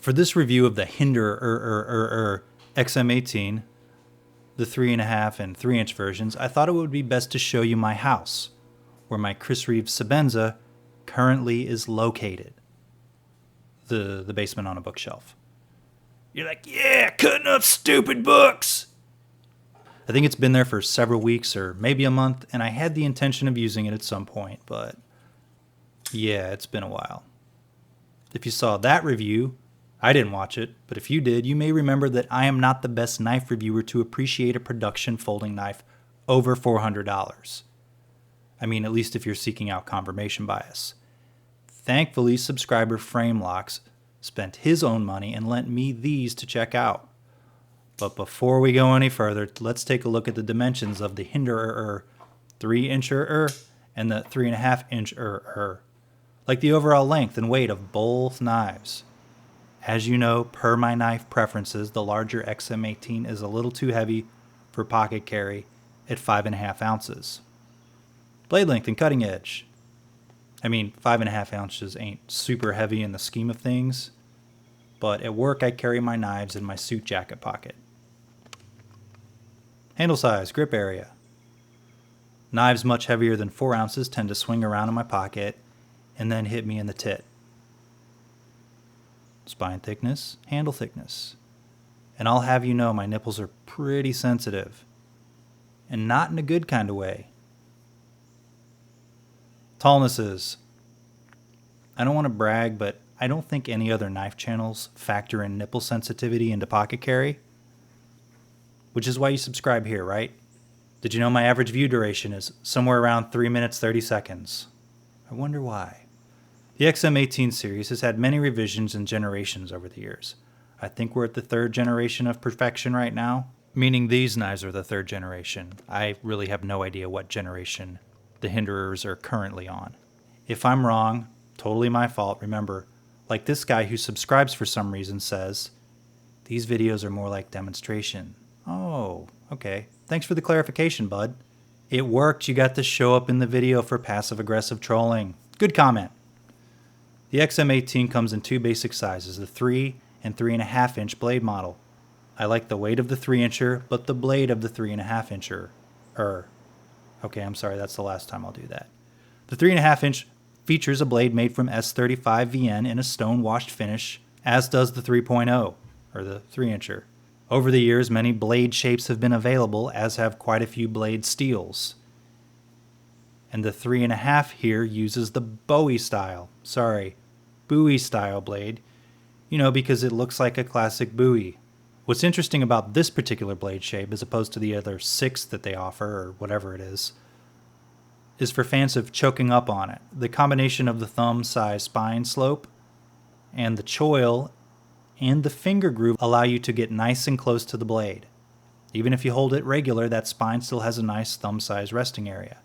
For this review of the Hinderer XM18, the 3.5 and 3-inch versions, I thought it would be best to show you my house, where my Chris Reeves Sebenza currently is located. The basement on a bookshelf. You're like, yeah, cutting up stupid books! I think it's been there for several weeks or maybe a month, and I had the intention of using it at some point, but yeah, it's been a while. If you saw that review, I didn't watch it, but if you did, you may remember that I am not the best knife reviewer to appreciate a production folding knife over $400. I mean, at least if you're seeking out confirmation bias. Thankfully, subscriber Framelocks spent his own money and lent me these to check out. But before we go any further, let's take a look at the dimensions of the Hinderer 3-incher and the 3.5-incher, like the overall length and weight of both knives. As you know, per my knife preferences, the larger XM18 is a little too heavy for pocket carry at 5.5 ounces. Blade length and cutting edge. I mean, 5.5 ounces ain't super heavy in the scheme of things, but at work I carry my knives in my suit jacket pocket. Handle size, grip area. Knives much heavier than 4 ounces tend to swing around in my pocket and then hit me in the tit. Spine thickness, handle thickness. And I'll have you know my nipples are pretty sensitive, and not in a good kind of way. Tallnesses. I don't want to brag, but I don't think any other knife channels factor in nipple sensitivity into pocket carry, which is why you subscribe here, right? Did you know my average view duration is somewhere around 3 minutes 30 seconds? I wonder why. The XM18 series has had many revisions and generations over the years. I think we're at the 3rd generation of perfection right now, meaning these knives are the 3rd generation. I really have no idea what generation the Hinderers are currently on. If I'm wrong, totally my fault. Remember, like this guy who subscribes for some reason says, these videos are more like demonstration. Oh, okay. Thanks for the clarification, bud. It worked. You got to show up in the video for passive-aggressive trolling. Good comment. The XM18 comes in 2 basic sizes, the 3 and 3.5 inch blade model. I like the weight of the 3-incher, but the blade of the 3.5 incher. Okay, I'm sorry, that's the last time I'll do that. The 3.5 inch features a blade made from S35VN in a stone-washed finish, as does the 3.0, or the 3-incher. Over the years, many blade shapes have been available, as have quite a few blade steels. And the 3.5 here uses the Bowie style blade, because it looks like a classic Bowie. What's interesting about this particular blade shape, as opposed to the other 6 that they offer, or whatever it is for fans of choking up on it. The combination of the thumb size spine slope and the choil and the finger groove allow you to get nice and close to the blade. Even if you hold it regular, that spine still has a nice thumb size resting area.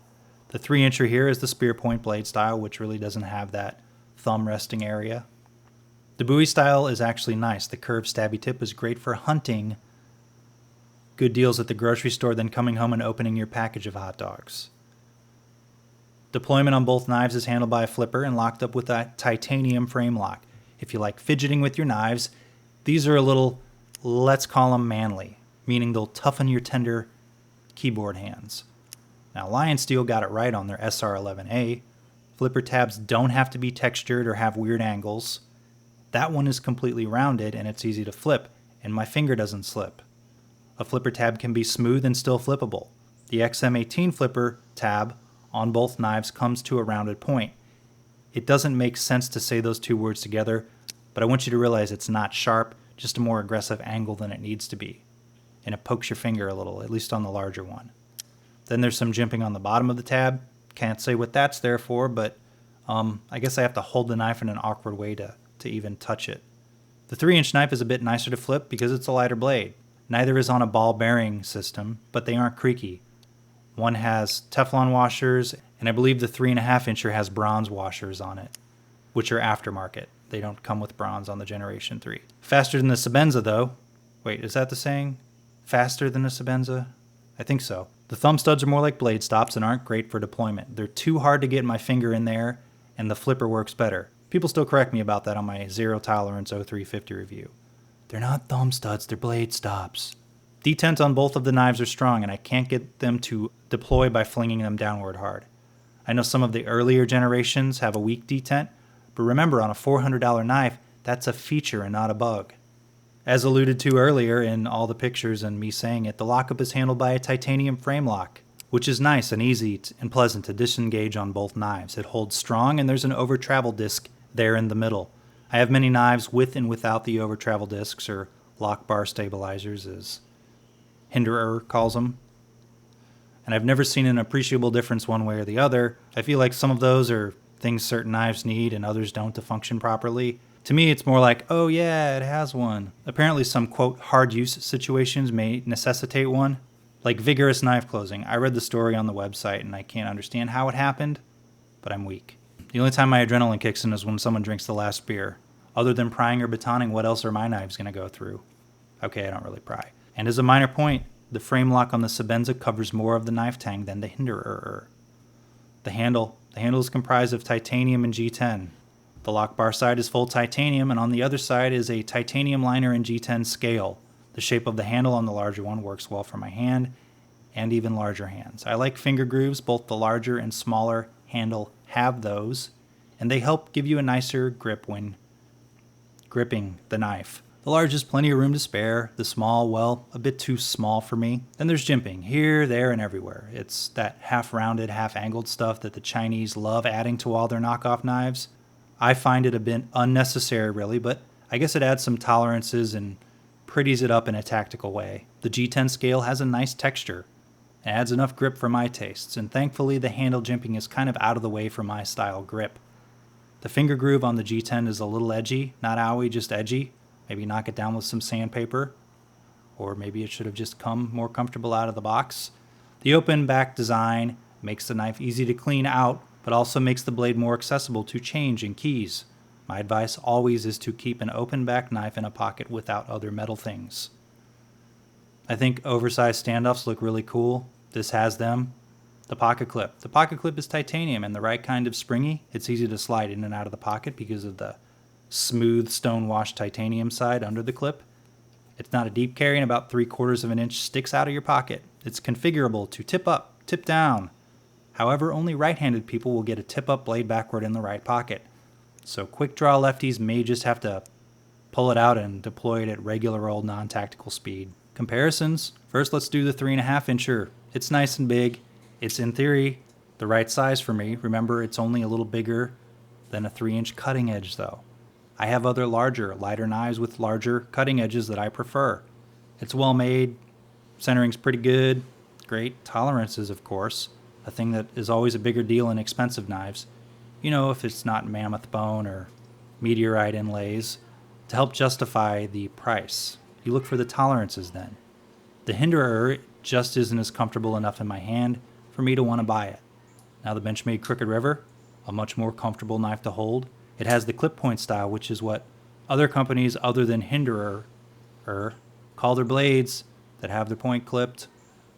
The 3-incher here is the spear point blade style, which really doesn't have that thumb resting area. The Bowie style is actually nice. The curved stabby tip is great for hunting. Good deals at the grocery store, then coming home and opening your package of hot dogs. Deployment on both knives is handled by a flipper and locked up with a titanium frame lock. If you like fidgeting with your knives, these are a little, let's call them manly, meaning they'll toughen your tender keyboard hands. Now, Lion Steel got it right on their SR11A. Flipper tabs don't have to be textured or have weird angles. That one is completely rounded and it's easy to flip, and my finger doesn't slip. A flipper tab can be smooth and still flippable. The XM18 flipper tab on both knives comes to a rounded point. It doesn't make sense to say those 2 words together, but I want you to realize it's not sharp, just a more aggressive angle than it needs to be. And it pokes your finger a little, at least on the larger one. Then there's some jimping on the bottom of the tab. Can't say what that's there for, but I guess I have to hold the knife in an awkward way to even touch it. The 3-inch knife is a bit nicer to flip because it's a lighter blade. Neither is on a ball bearing system, but they aren't creaky. One has Teflon washers, and I believe the 3.5-incher has bronze washers on it, which are aftermarket. They don't come with bronze on the Generation 3. Faster than the Sebenza, though. Wait, is that the saying? Faster than a Sebenza? I think so. The thumb studs are more like blade stops and aren't great for deployment. They're too hard to get my finger in there, and the flipper works better. People still correct me about that on my Zero Tolerance 0350 review. They're not thumb studs, they're blade stops. Detents on both of the knives are strong, and I can't get them to deploy by flinging them downward hard. I know some of the earlier generations have a weak detent, but remember, on a $400 knife, that's a feature and not a bug. As alluded to earlier in all the pictures and me saying it, the lockup is handled by a titanium frame lock, which is nice and easy and pleasant to disengage on both knives. It holds strong, and there's an over-travel disc there in the middle. I have many knives with and without the over-travel discs, or lock bar stabilizers, as Hinderer calls them. And I've never seen an appreciable difference one way or the other. I feel like some of those are things certain knives need and others don't to function properly. To me, it's more like, oh yeah, it has one. Apparently some, quote, hard use situations may necessitate one, like vigorous knife closing. I read the story on the website and I can't understand how it happened, but I'm weak. The only time my adrenaline kicks in is when someone drinks the last beer. Other than prying or batoning, what else are my knives going to go through? Okay, I don't really pry. And as a minor point, the frame lock on the Sebenza covers more of the knife tang than the Hinderer. The handle is comprised of titanium and G10. The lock bar side is full titanium, and on the other side is a titanium liner and G10 scale. The shape of the handle on the larger one works well for my hand and even larger hands. I like finger grooves. Both the larger and smaller handle have those, and they help give you a nicer grip when gripping the knife. The large is plenty of room to spare. The small, well, a bit too small for me. Then there's jimping, here, there, and everywhere. It's that half-rounded, half-angled stuff that the Chinese love adding to all their knockoff knives. I find it a bit unnecessary, really, but I guess it adds some tolerances and pretties it up in a tactical way. The G10 scale has a nice texture and adds enough grip for my tastes, and thankfully the handle jimping is kind of out of the way for my style grip. The finger groove on the G10 is a little edgy, not owie, just edgy. Maybe knock it down with some sandpaper, or maybe it should have just come more comfortable out of the box. The open back design makes the knife easy to clean out, but also makes the blade more accessible to change and keys. My advice always is to keep an open back knife in a pocket without other metal things. I think oversized standoffs look really cool. This has them. The pocket clip. The pocket clip is titanium and the right kind of springy. It's easy to slide in and out of the pocket because of the smooth stone-washed titanium side under the clip. It's not a deep carry, and about 3/4 of an inch sticks out of your pocket. It's configurable to tip up, tip down. However, only right-handed people will get a tip-up blade backward in the right pocket. So quick-draw lefties may just have to pull it out and deploy it at regular old non-tactical speed. Comparisons. First, let's do the 3.5 incher. It's nice and big. It's, in theory, the right size for me. Remember, it's only a little bigger than a 3-inch cutting edge, though. I have other larger, lighter knives with larger cutting edges that I prefer. It's well made, centering's pretty good, great tolerances, of course, a thing that is always a bigger deal in expensive knives. You know, if it's not mammoth bone or meteorite inlays, to help justify the price. You look for the tolerances then. The Hinderer just isn't as comfortable enough in my hand for me to want to buy it. Now the Benchmade Crooked River, a much more comfortable knife to hold. It has the clip point style, which is what other companies other than Hinderer call their blades that have their point clipped.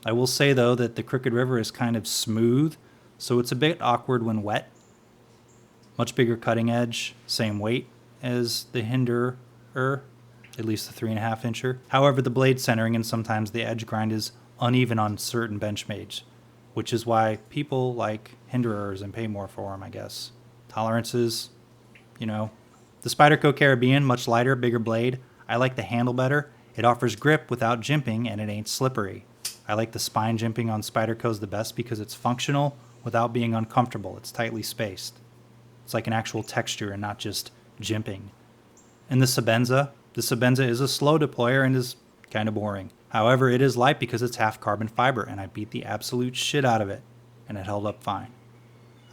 I will say, though, that the Crooked River is kind of smooth, so it's a bit awkward when wet. Much bigger cutting edge, same weight as the Hinderer, at least the 3.5 incher. However, the blade centering and sometimes the edge grind is uneven on certain Benchmades, which is why people like Hinderers and pay more for them, I guess. Tolerances, you know. The Spyderco Caribbean, much lighter, bigger blade. I like the handle better. It offers grip without jimping and it ain't slippery. I like the spine jimping on Spyderco's the best because it's functional without being uncomfortable. It's tightly spaced. It's like an actual texture and not just jimping. And the Sebenza is a slow deployer and is kind of boring. However, it is light because it's half carbon fiber and I beat the absolute shit out of it and it held up fine.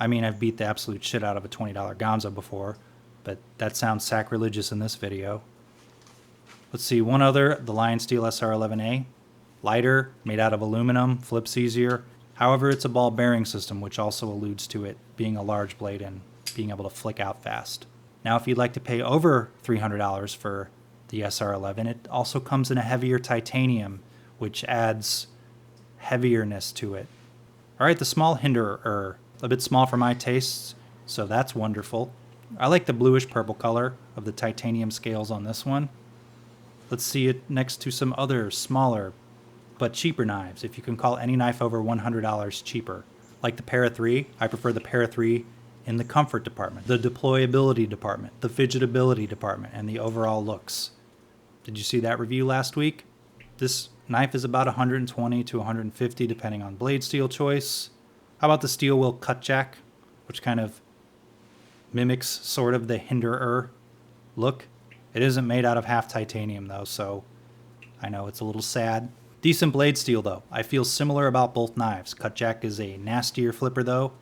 I mean, I've beat the absolute shit out of a $20 Gonzo before, but that sounds sacrilegious in this video. Let's see, one other, the Lion Steel SR11A. Lighter, made out of aluminum, flips easier. However, it's a ball bearing system, which also alludes to it being a large blade and being able to flick out fast. Now, if you'd like to pay over $300 for the SR11, it also comes in a heavier titanium, which adds heavierness to it. All right, the small Hinderer, a bit small for my tastes, so that's wonderful. I like the bluish purple color of the titanium scales on this one. Let's see it next to some other smaller but cheaper knives, if you can call any knife over $100 cheaper. Like the Para 3, I prefer the Para 3 in the comfort department, the deployability department, the fidgetability department, and the overall looks. Did you see that review last week? This knife is about $120 to $150 depending on blade steel choice. How about the steel wheel cut jack, which kind of mimics sort of the Hinderer look? It isn't made out of half titanium though, so I know it's a little sad. Decent blade steel though. I feel similar about both knives. Cut jack is a nastier flipper though,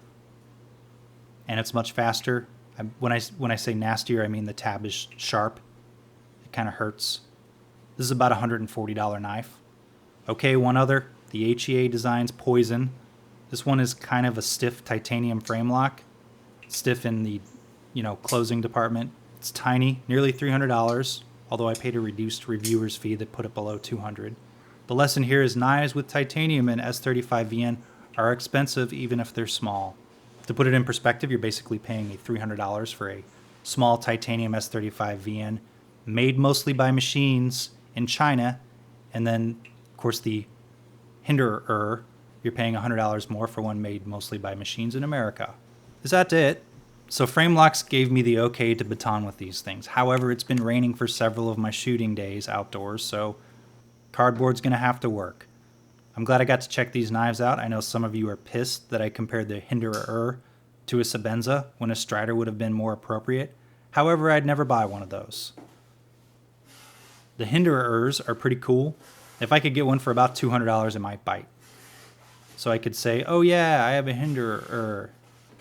and it's much faster. When I say nastier, I mean the tab is sharp. It kind of hurts. This is about a $140 knife. Okay, one other. The HEA Designs Poison. This one is kind of a stiff titanium frame lock. Stiff in the, closing department. It's tiny, nearly $300, although I paid a reduced reviewer's fee that put it below $200. The lesson here is knives with titanium and S35VN are expensive even if they're small. To put it in perspective, you're basically paying me $300 for a small titanium S35VN made mostly by machines in China, and then, of course, the Hinderer, you're paying $100 more for one made mostly by machines in America. Is that it? So Framelocks gave me the okay to baton with these things. However, it's been raining for several of my shooting days outdoors, so cardboard's gonna have to work. I'm glad I got to check these knives out. I know some of you are pissed that I compared the Hinderer to a Sebenza when a Strider would have been more appropriate. However, I'd never buy one of those. The Hinderers are pretty cool. If I could get one for about $200, it might bite. So I could say, oh yeah, I have a Hinderer,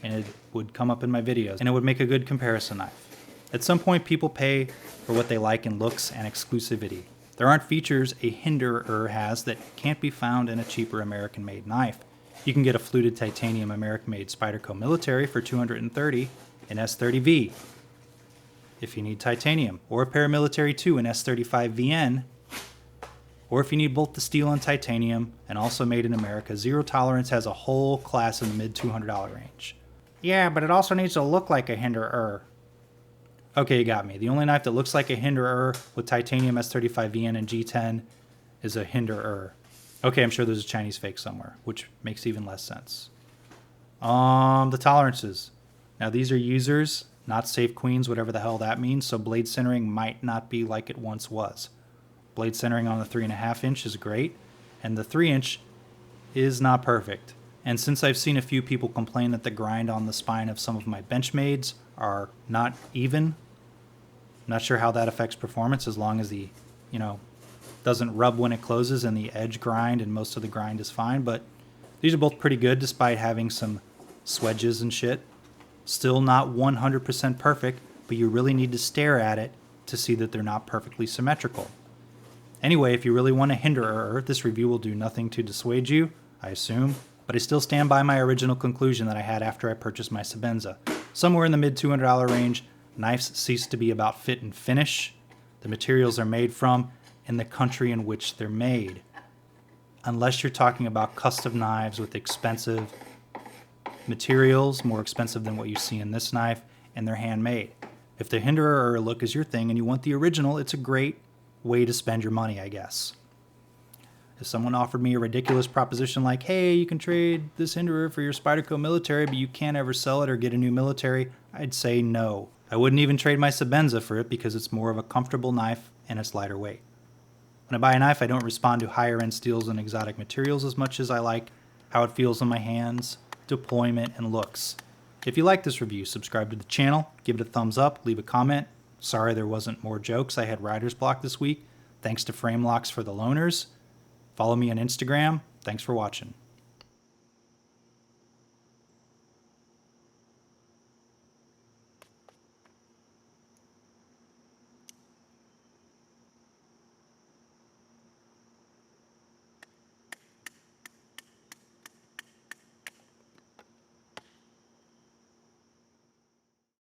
and it would come up in my videos, and it would make a good comparison knife. At some point, people pay for what they like in looks and exclusivity. There aren't features a Hinderer has that can't be found in a cheaper American-made knife. You can get a fluted titanium American-made Spyderco Military for $230 in S30V if you need titanium, or a Paramilitary 2 in S35VN, or if you need both the steel and titanium, and also made in America. Zero Tolerance has a whole class in the mid $200 range. Yeah, but it also needs to look like a Hinderer. Okay, you got me. The only knife that looks like a Hinderer with titanium S35VN and G10 is a Hinderer. Okay, I'm sure there's a Chinese fake somewhere, which makes even less sense. The tolerances. Now these are users, not safe queens, whatever the hell that means, so blade centering might not be like it once was. Blade centering on the 3.5 inch is great, and the 3 inch is not perfect. And since I've seen a few people complain that the grind on the spine of some of my Benchmades are not even, not sure how that affects performance as long as the, doesn't rub when it closes and the edge grind and most of the grind is fine, but these are both pretty good despite having some swedges and shit. Still not 100% perfect, but you really need to stare at it to see that they're not perfectly symmetrical. Anyway, if you really want a Hinderer, this review will do nothing to dissuade you, I assume, but I still stand by my original conclusion that I had after I purchased my Sebenza. Somewhere in the mid $200 range, knives cease to be about fit and finish, the materials they're made from, and the country in which they're made. Unless you're talking about custom knives with expensive materials, more expensive than what you see in this knife, and they're handmade. If the Hinderer look is your thing and you want the original, it's a great way to spend your money, I guess. If someone offered me a ridiculous proposition like, hey, you can trade this Hinderer for your Spyderco Military, but you can't ever sell it or get a new military, I'd say no. I wouldn't even trade my Sebenza for it because it's more of a comfortable knife and it's lighter weight. When I buy a knife, I don't respond to higher end steels and exotic materials as much as I like how it feels in my hands, deployment, and looks. If you like this review, subscribe to the channel, give it a thumbs up, leave a comment. Sorry there wasn't more jokes. I had writer's block this week. Thanks to Framelocks for the loaners. Follow me on Instagram. Thanks for watching.